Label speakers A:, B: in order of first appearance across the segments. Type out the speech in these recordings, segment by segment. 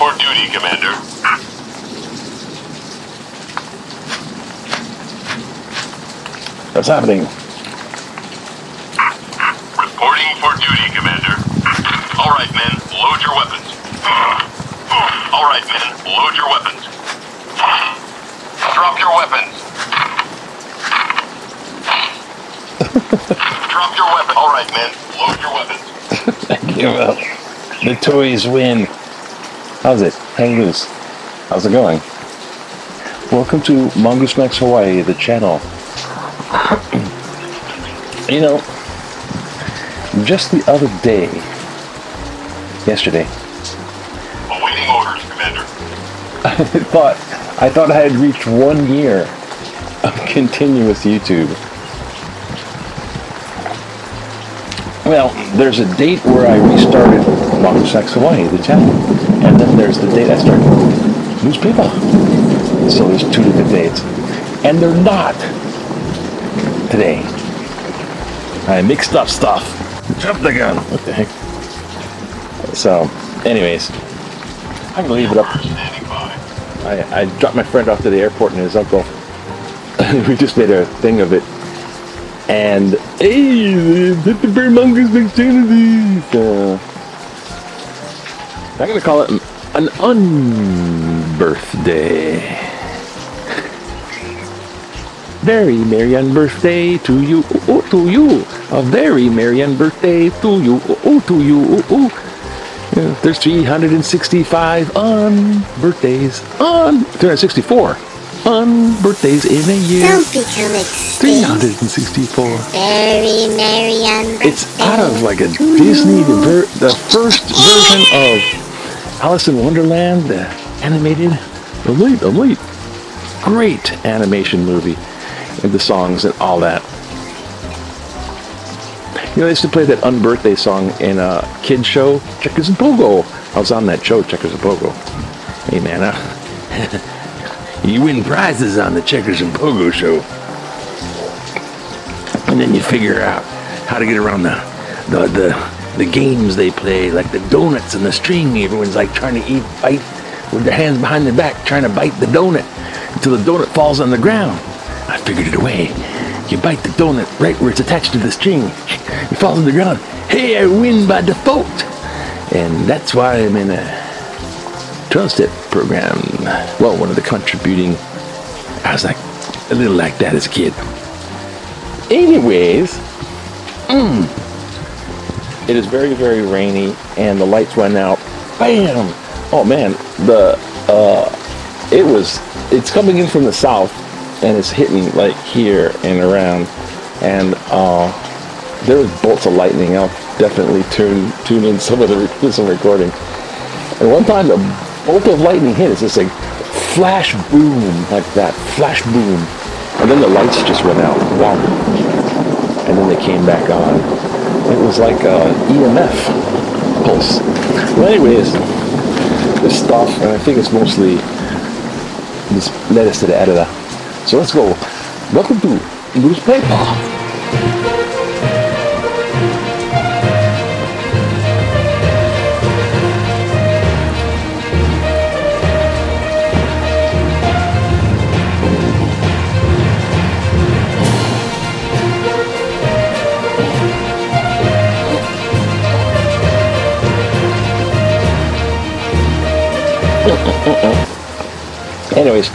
A: for duty, Commander.
B: What's happening?
A: Reporting for duty, Commander. All right, men, load your weapons. All right, men, load your weapons. Drop your weapons. Drop your weapons. All right, men, load your weapons.
B: Thank you. Well, the toys win. How's it? Hang loose. How's it going? Welcome to Mongoose Max Hawaii, the channel. You know, just the other day, yesterday,
A: awaiting orders, Commander.
B: I thought I had reached 1 year of continuous YouTube. Well, there's a date where I restarted Mongoose Max Hawaii, the channel, and then there's the date I started newspaper. So there's 2 different dates, and they're not today. I mixed up stuff. Jump the gun. What the heck? So, anyways, I'm gonna leave it up. I dropped my friend off to the airport and his uncle. We just made a thing of it. And hey, the Bear Mongoose Max channel. I'm gonna call it an unbirthday. Very merry unbirthday to you, oh, to you. A very merry unbirthday to you, oh, to you, oh. Yeah, there's 365 birthdays, 364 birthdays in a year.
C: Don't become extinct.
B: 364.
C: Very merry unbirthday.
B: It's out of like a Disney, the first version of Alice in Wonderland, the animated. I'm late. Great animation movie. And the songs and all that. You know, they used to play that unbirthday song in a kid show, Checkers and Pogo. I was on that show, Checkers and Pogo. Hey man, you win prizes on the Checkers and Pogo show. And then you figure out how to get around the games they play, like the donuts and the string. Everyone's like trying to bite with their hands behind their back, trying to bite the donut until the donut falls on the ground. I figured it away. You bite the donut right where it's attached to the string. It falls on the ground. Hey, I win by default. And that's why I'm in a 12-step program. Well, one of the contributing. I was like a little like that as a kid. Anyways, it is very, very rainy, and the lights went out. Bam! Oh man, it's coming in from the south. And it's hitting like here and around, and there was bolts of lightning. I'll definitely tune in some recording. And one time the bolt of lightning hit. It's just like flash boom, like that, flash boom, and then the lights just went out. Wow! And then they came back on. It was like a EMF pulse. Well, anyways, this stuff, and I think it's mostly this led us to the editor. So let's go. Welcome to Pepah. Anyways.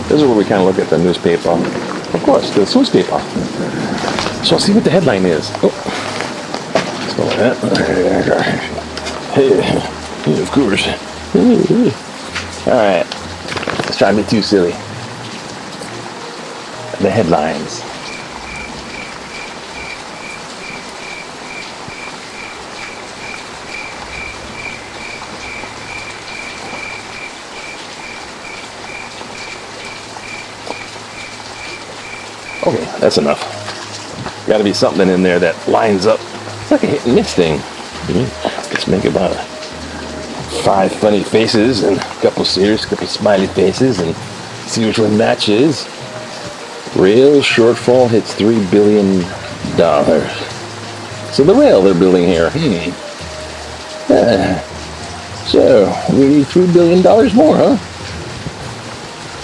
B: This is where we kind of look at the newspaper. Of course, the newspaper. So let's see what the headline is. Oh. Let's go with that. Hey, of course. Alright. Let's try to be too silly. The headlines. Okay, that's enough. Got to be something in there that lines up. It's like a hit and miss thing. Just make about 5 funny faces and a couple serious, couple smiley faces, and see which one matches. Rail shortfall hits $3 billion. So the rail they're building here. So, we need $3 billion more, huh?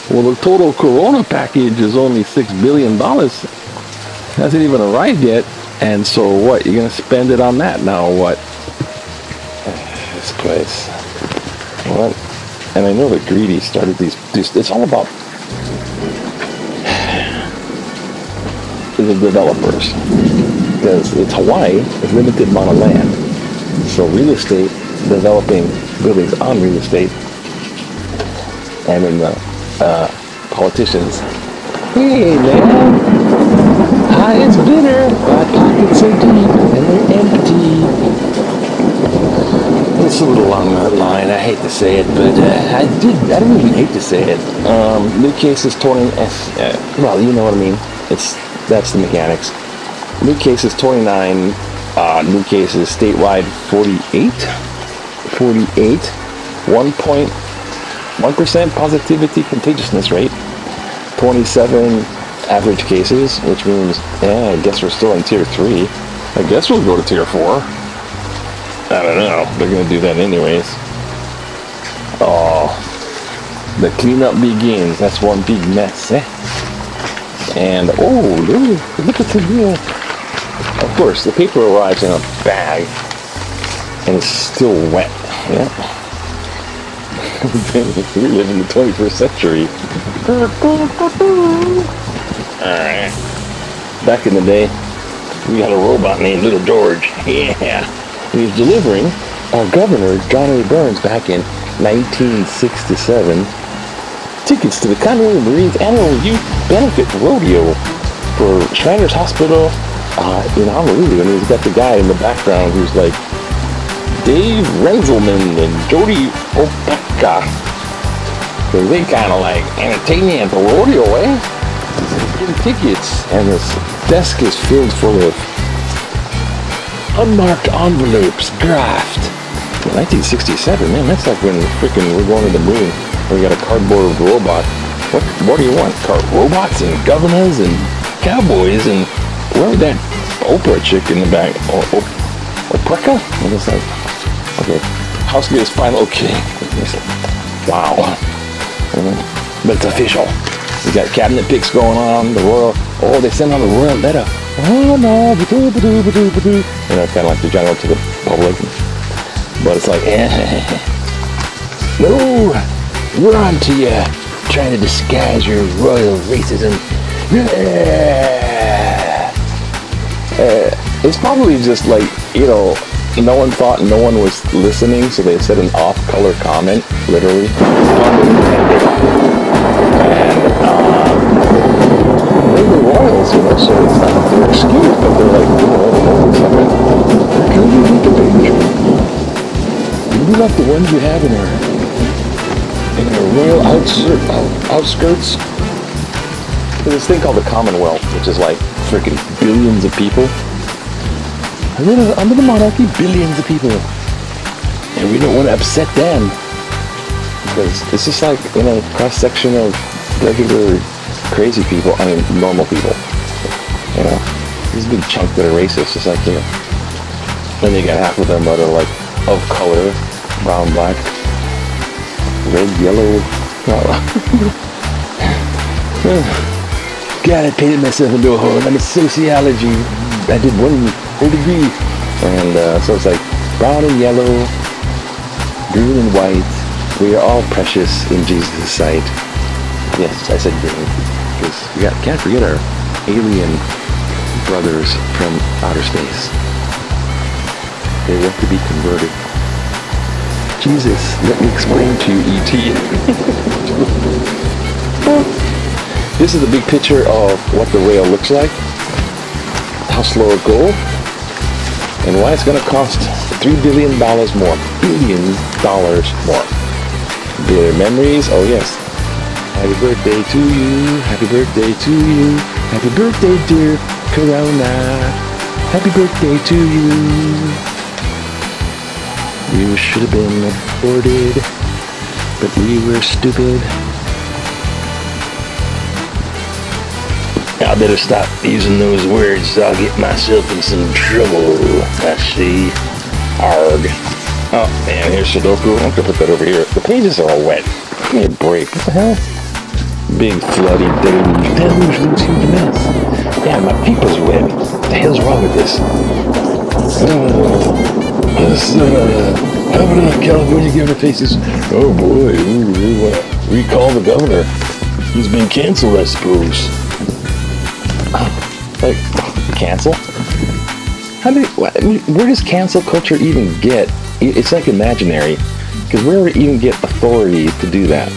B: Well, the total Corona package is only $6 billion. Hasn't even arrived yet. And so what? You're going to spend it on that now or what? This place. What? And I know that Greedy started these. It's all about the developers. Because it's Hawaii, a limited amount of land. So real estate, developing buildings on real estate, and then the politicians. Hey man, it's bitter. My pockets are deep and they're empty. It's a little along that line. I hate to say it, but I didn't even hate to say it. New cases 20. Well, you know what I mean. That's the mechanics. New cases 29. New cases statewide 48. 1.1% positivity contagiousness rate. 27 average cases, which means, I guess we're still in tier 3. I guess we'll go to tier 4. I don't know. They're going to do that anyways. Oh, the cleanup begins. That's one big mess, eh? And, look at the deal. Of course, the paper arrives in a bag, and it's still wet. Yeah. We live in the 21st century. Alright. Back in the day, we had a robot named Little George. Yeah. He was delivering our governor, John A. Burns, back in 1967, tickets to the Honolulu Marines Annual Youth Benefit Rodeo for Shriners Hospital in Honolulu. And he's got the guy in the background who's like, Dave Renzelman and Jody Opeka. Because they kind of like entertaining at the rodeo, eh? He's getting tickets, and this desk is filled full of unmarked envelopes, graft. 1967, man, that's like when we're going to the moon. We got a cardboard robot. What do you want? Robots and governors and cowboys and where's that Oprah chick in the back? Opeka? What is that? Okay, house gate is final. Okay, wow. But it's official. We got cabinet picks going on. The royal. Oh, they sent out a royal letter. Oh no, kind of like the general to the public. But it's like, no, we're on to you, trying to disguise your royal racism. It's probably just like, no one thought no one was listening, so they said an off-color comment, literally. And they were royals, so it's not their excuse, but they're like, hold a second. Can you make a page? Maybe like the ones you have in our royal outskirts. There's this thing called the Commonwealth, which is like freaking billions of people. Under the monarchy, billions of people. And we don't want to upset them. Because it's just like, cross-section of regular crazy people. I mean, normal people. There's a big chunk that are racist. It's like, then you got half of them that are like, of color. Brown, black. Red, yellow. God, I painted myself into a hole. I'm in sociology. I did one whole degree. And so it's like brown and yellow, green and white. We are all precious in Jesus' sight. Yes, I said green. Because we can't forget our alien brothers from outer space. They want to be converted. Jesus, let me explain to you, E.T. This is a big picture of what the rail looks like, how slow it goes, and why it's going to cost $3 billion more. Billion dollars more. Their memories, oh yes. Happy birthday to you, happy birthday to you, happy birthday dear Corona, happy birthday to you. You should have been aborted, but we were stupid. I better stop using those words, so I'll get myself in some trouble. I see. Arg. Oh, man, here's Sudoku. I'm gonna put that over here. The pages are all wet. Give me a break. What the hell? Big floody deluge. Deluge looks huge mess. Yeah, my paper's wet. What the hell's wrong with this? Governor of California Governor faces. Oh boy, we want to recall the governor. He's been canceled, I suppose. Like, cancel? Where does cancel culture even get? It's like imaginary. Because where would it even get authority to do that?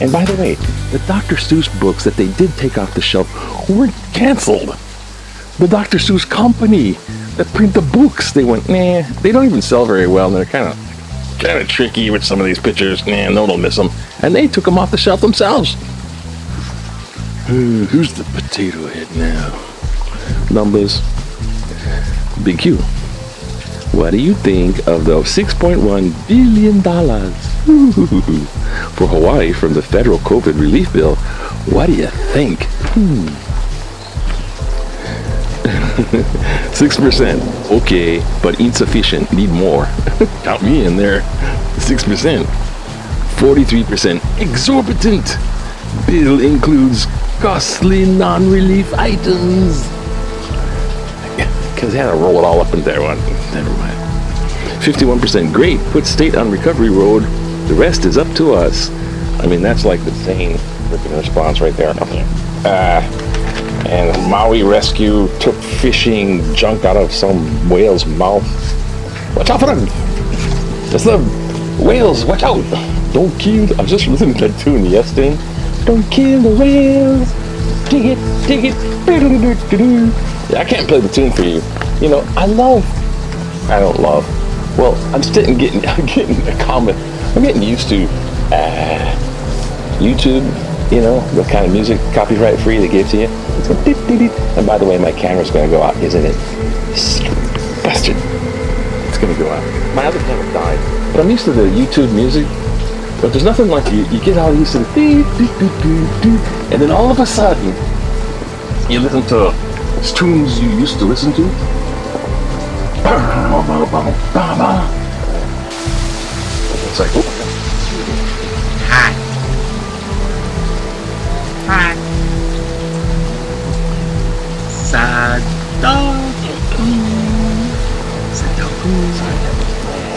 B: And by the way, the Dr. Seuss books that they did take off the shelf weren't canceled. The Dr. Seuss company that print the books, they went, nah, they don't even sell very well, and they're kind of tricky with some of these pictures. Nah, no one will miss them. And they took them off the shelf themselves. Who's the potato head now? Numbers. Big Q. What do you think of the $6.1 billion for Hawaii from the federal COVID relief bill? What do you think? 6%. Okay, but insufficient. Need more. Count me in there. 6%. 43%. Exorbitant. Bill includes costly non-relief items. Because they had to roll it all up in there. Never mind. 51%. Great. Put state on recovery road. The rest is up to us. I mean, that's like the same freaking response right there. And Maui rescue took fishing junk out of some whale's mouth. Watch out for them! Just the whales, watch out! Don't kill. I was just listening to that tune yesterday. Don't kill the whales. Dig it, dig it. Yeah, I can't play the tune for you. You know, I don't love. Well, I'm getting a comment. I'm getting used to YouTube, you know, the kind of music copyright free they give to you. It's going beep, beep, beep. And by the way, my camera's going to go out, isn't it? Bastard. It's going to go out. My other camera died. But I'm used to the YouTube music. But there's nothing like you get all used to the beep, beep, beep, beep, beep. And then all of a sudden, you listen to tunes you used to listen to. It's like, oh.
D: Hi. Hi. Sudoku. Sudoku.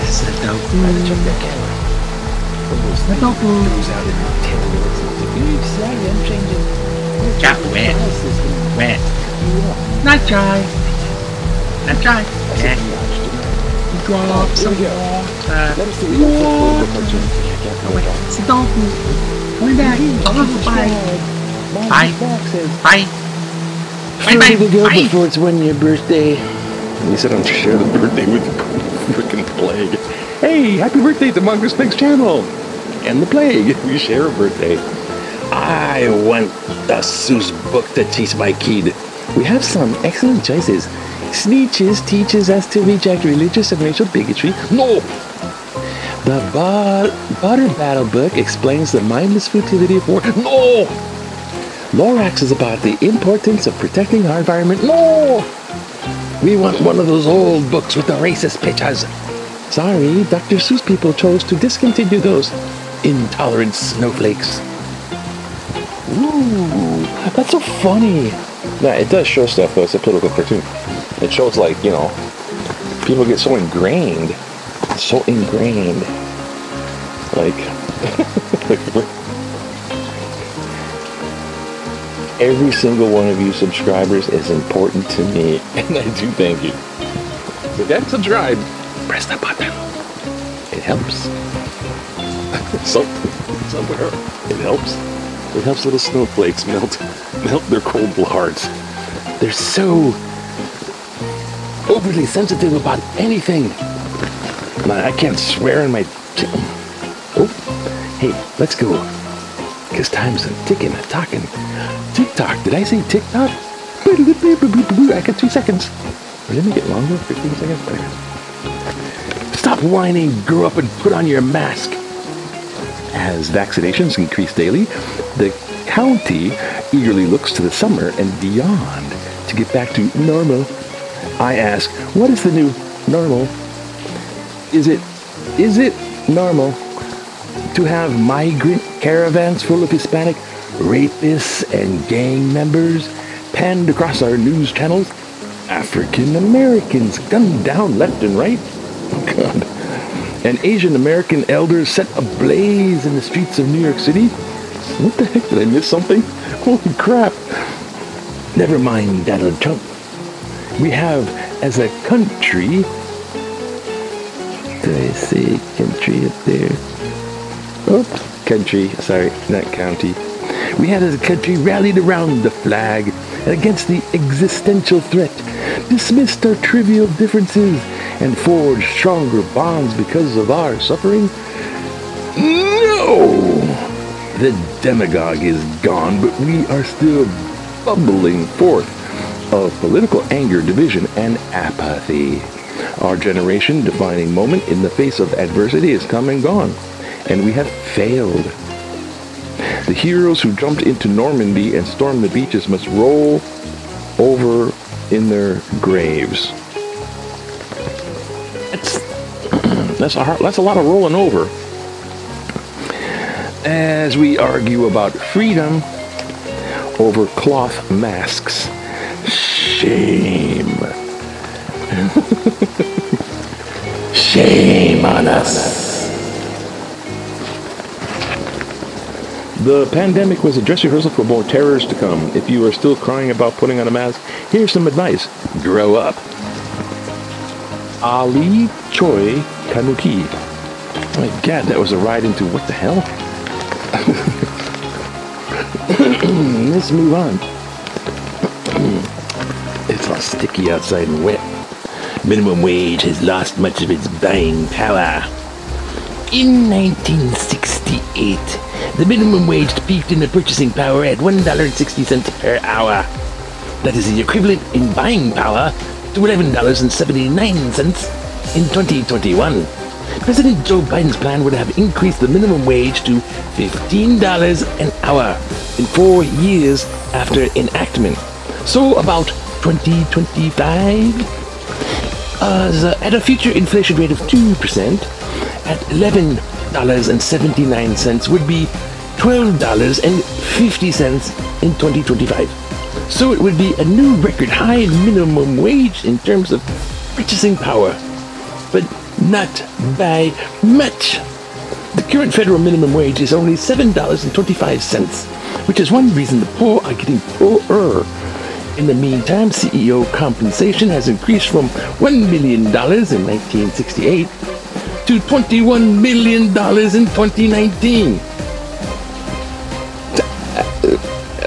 D: Sudoku.
B: Check that camera.
D: Sudoku.
B: I'm changing.
D: Got wet. Wet. Not dry. Not dry. Yeah. Drop some water. Sudoku. We're back. Bye. Bye. Bye. Bye.
B: Before it's 1 year birthday. You said I'm share the birthday with the freaking plague. Hey, happy birthday to Mongoose Pig's channel. And the plague. We share a birthday. I want the Seuss book to teach my kid. We have some excellent choices. Sneeches teaches us to reject religious and racial bigotry. No! The Butter Battle book explains the mindless futility of war. No! Lorax is about the importance of protecting our environment. No! We want one of those old books with the racist pictures. Sorry, Dr. Seuss people chose to discontinue those intolerant snowflakes. Ooh, that's so funny. Yeah, it does show stuff though. It's a political cartoon. It shows, like, you know, people get so ingrained. Like, every single one of you subscribers is important to me, and I do thank you. So get subscribed. Press that button. It helps. Somewhere. It helps. It helps little snowflakes melt their cold hearts. They're so overly sensitive about anything. I can't swear in my... Oh, hey, let's go. Because time's ticking and talking. TikTok. Did I say TikTok? I got 2 seconds. Or let me get longer. 15 seconds. Stop whining. Grow up and put on your mask. As vaccinations increase daily, the county eagerly looks to the summer and beyond to get back to normal. I ask, what is the new normal? Is it Is it normal to have migrant caravans full of Hispanic rapists and gang members panned across our news channels? African Americans gunned down left and right? Oh, God. And Asian American elders set ablaze in the streets of New York City? What the heck? Did I miss something? Holy crap. Never mind Donald Trump. We have, as a country... Did I say country up there? Oops. Country. Sorry, not county. We have, as a country, rallied around the flag and against the existential threat, dismissed our trivial differences, and forged stronger bonds because of our suffering? No! The demagogue is gone, but we are still bubbling forth of political anger, division, and apathy. Our generation defining moment in the face of adversity is come and gone, and we have failed. The heroes who jumped into Normandy and stormed the beaches must roll over in their graves. That's a lot of rolling over. As we argue about freedom over cloth masks. Shame. Shame on us. The pandemic was a dress rehearsal for more terrors to come. If you are still crying about putting on a mask, here's some advice. Grow up. Ali Choi Kanuki. Oh my God, that was a ride into what the hell? Let's move on. It's all sticky outside and wet. Minimum wage has lost much of its buying power. In 1968, the minimum wage peaked in the purchasing power at $1.60 per hour. That is the equivalent in buying power to $11.79 in 2021. President Joe Biden's plan would have increased the minimum wage to $15 an hour in 4 years after enactment. So about 2025, at a future inflation rate of 2%, at $11.79 would be $12.50 in 2025. So it would be a new record high minimum wage in terms of purchasing power, but not by much. The current federal minimum wage is only $7.25, which is one reason the poor are getting poorer. In the meantime, CEO compensation has increased from $1 million in 1968 to $21 million in 2019.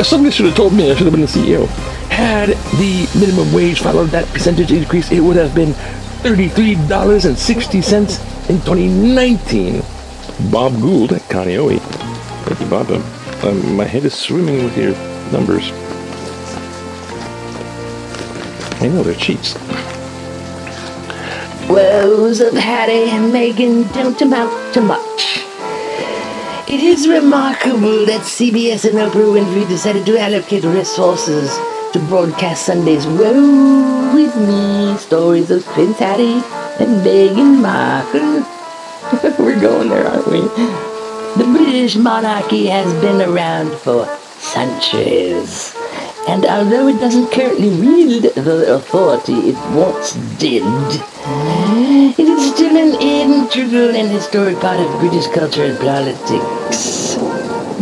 B: Somebody should have told me I should have been the CEO. Had the minimum wage followed that percentage increase, it would have been $33.60 in 2019. Bob Gould at Kaneohe. Thank you, Bob. My head is swimming with your numbers. I know they're cheats.
E: Woes of Harry and Meghan don't amount to much. It is remarkable that CBS and Oprah Winfrey decided to allocate resources to broadcast Sunday's Woe With Me stories of Prince Harry and Meghan Markle. We're going there, aren't we? The British monarchy has been around for centuries. And although it doesn't currently wield the authority it once did, it is still an integral and historic part of British culture and politics.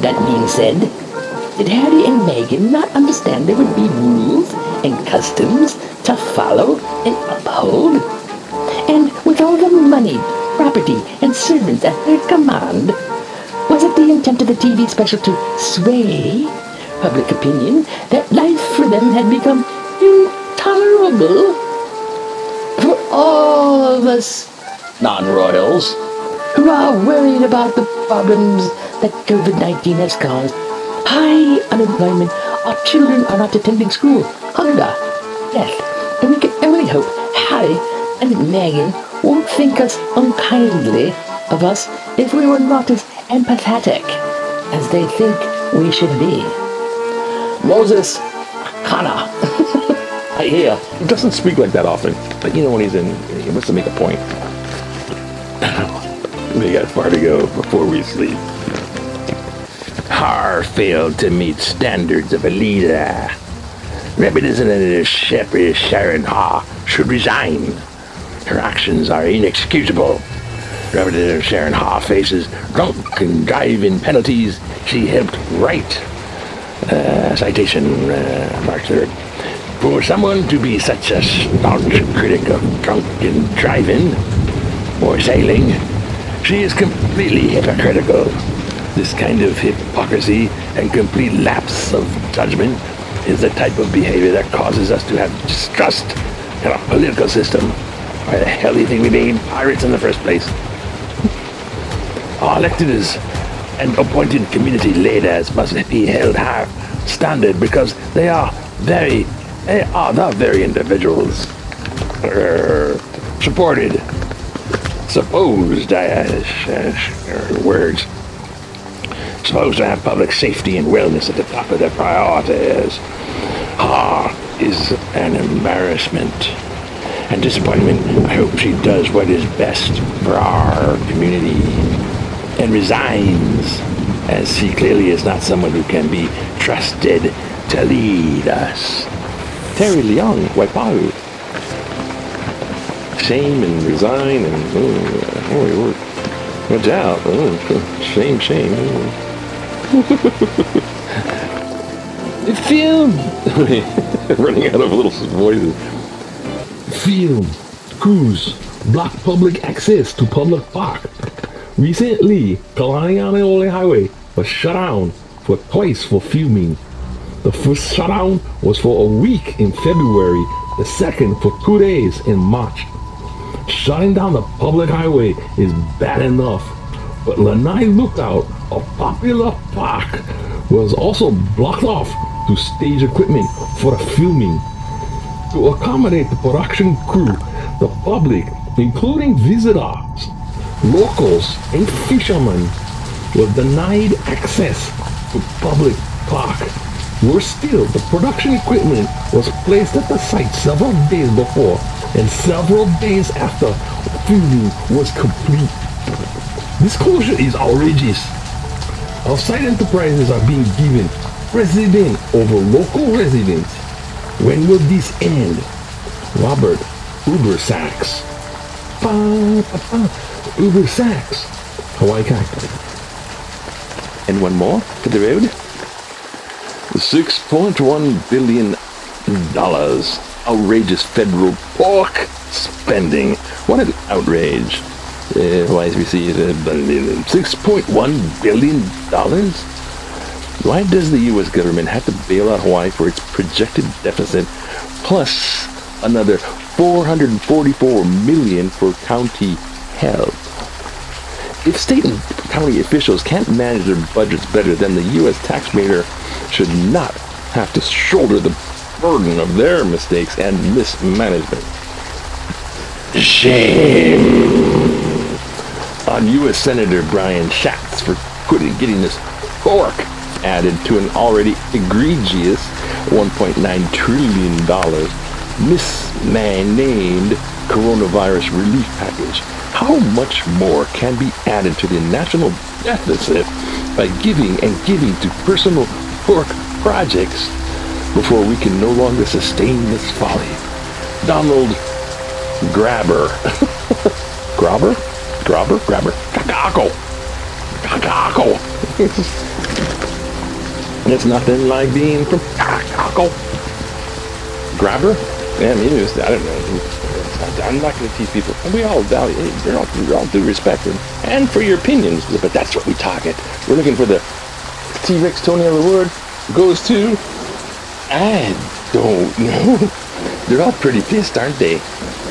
E: That being said, did Harry and Meghan not understand there would be rules and customs to follow and uphold? And with all the money, property, and servants at their command, was it the intent of the TV special to sway public opinion that life for them had become intolerable? For all of us non-royals who are worried about the problems that COVID-19 has caused, high unemployment, our children are not attending school, hunger, death, and we can only hope Harry and Meghan won't think us unkindly of us if we were not as empathetic as they think we should be. Moses Kana. I hear.
B: He doesn't speak like that often, but you know when he's in, he wants to make a point. We got far to go before we sleep. Har failed to meet standards of a leader. Representative Shepherd Sharon Ha should resign. Her actions are inexcusable. Representative Sharon Ha faces drunken driving penalties she helped write. Citation, March 3rd. For someone to be such a staunch critic of drunken driving or sailing, she is completely hypocritical. This kind of hypocrisy and complete lapse of judgment is the type of behavior that causes us to have distrust in our political system. Why the hell do you think we became pirates in the first place? Our electeds and appointed community leaders must be held high standard because they are the very individuals supported, supposed to have public safety and wellness at the top of their priorities. Is an embarrassment and disappointment. I hope she does what is best for our community and resigns, as she clearly is not someone who can be trusted to lead us. Terry Leung, Waipahu. Shame and resign and watch out. Shame. Film. Running out of little voices. Film crews block public access to public park. Recently, Kalanianaole Highway was shut down twice for filming. The first shutdown was for a week in February, the second for 2 days in March. Shutting down the public highway is bad enough, but Lanai Lookout, a popular park, was also blocked off to stage equipment for the filming. To accommodate the production crew, the public, including visitors, locals, and fishermen, was denied access to public park. Worse still, the production equipment was placed at the site several days before and several days after filming was complete. This closure is outrageous. Outside enterprises are being given precedent over local residents. When will this end? Robert Uber Sachs. Uber Sachs. Hawaii Cactus. And one more for the road. $6.1 billion. Outrageous federal pork spending. What an outrage. Hawaii's received $6.1 billion. Why does the U.S. government have to bail out Hawaii for its projected deficit, plus another $444 million for county health? If state and county officials can't manage their budgets better, then the U.S. taxpayer should not have to shoulder the burden of their mistakes and mismanagement. Shame on U.S. Senator Brian Schatz for getting this pork added to an already egregious $1.9 trillion misnamed coronavirus relief package. How much more can be added to the national deficit by giving to personal pork projects before we can no longer sustain this folly? Donald Grabber. Grabber? Kakako. It's nothing like being from Kakako. Grabber? Yeah, maybe it was, I don't know. I'm not going to tease people. We all value, we all do respect them. And for your opinions, but that's what we target. We're looking for the T-Rex Tony Award goes to, I don't know. They're all pretty pissed, aren't they?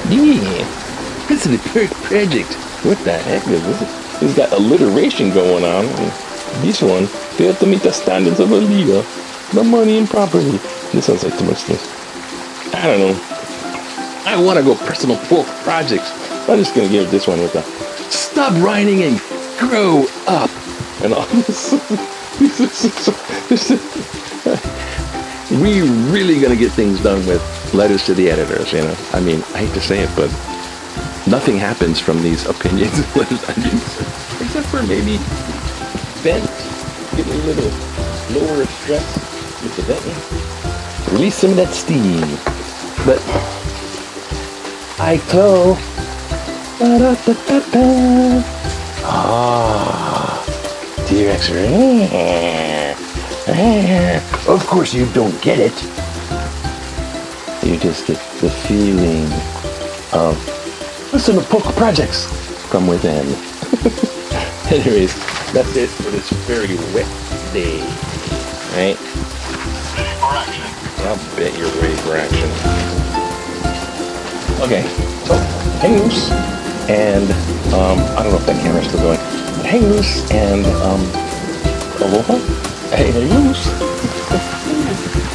B: Yeah. This is the Perk Project. What the heck is this? It's got alliteration going on. This one failed to meet the standards of a leader. The money and property. This sounds like too much stuff. I don't know. I want to go personal pork projects. I'm just going to give this one with a stop whining and grow up. And all this. We really going to get things done with letters to the editors, you know. I mean, I hate to say it, but nothing happens from these opinions. or maybe vent, get a little lower stress with the venting, release some of that steam. But I glow. Ah, T-Rex. Of course you don't get it. You just get the feeling of listen to Polka Projects from within. Anyways, that's it for this very wet day. Right?
A: Ready for action.
B: I'll bet you're ready for action. Okay, so hang loose and I don't know if that camera's still going. Hang loose and aloha. Hang loose.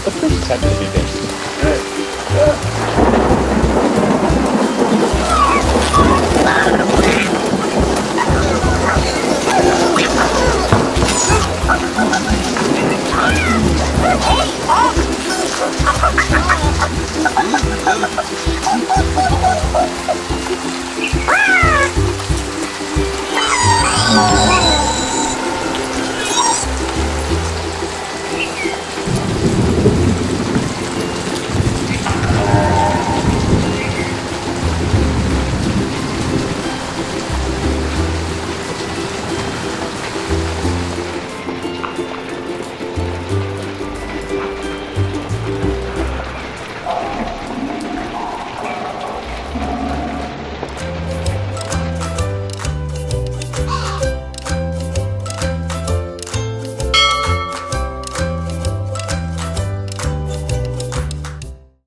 B: Of course it's happening to be there.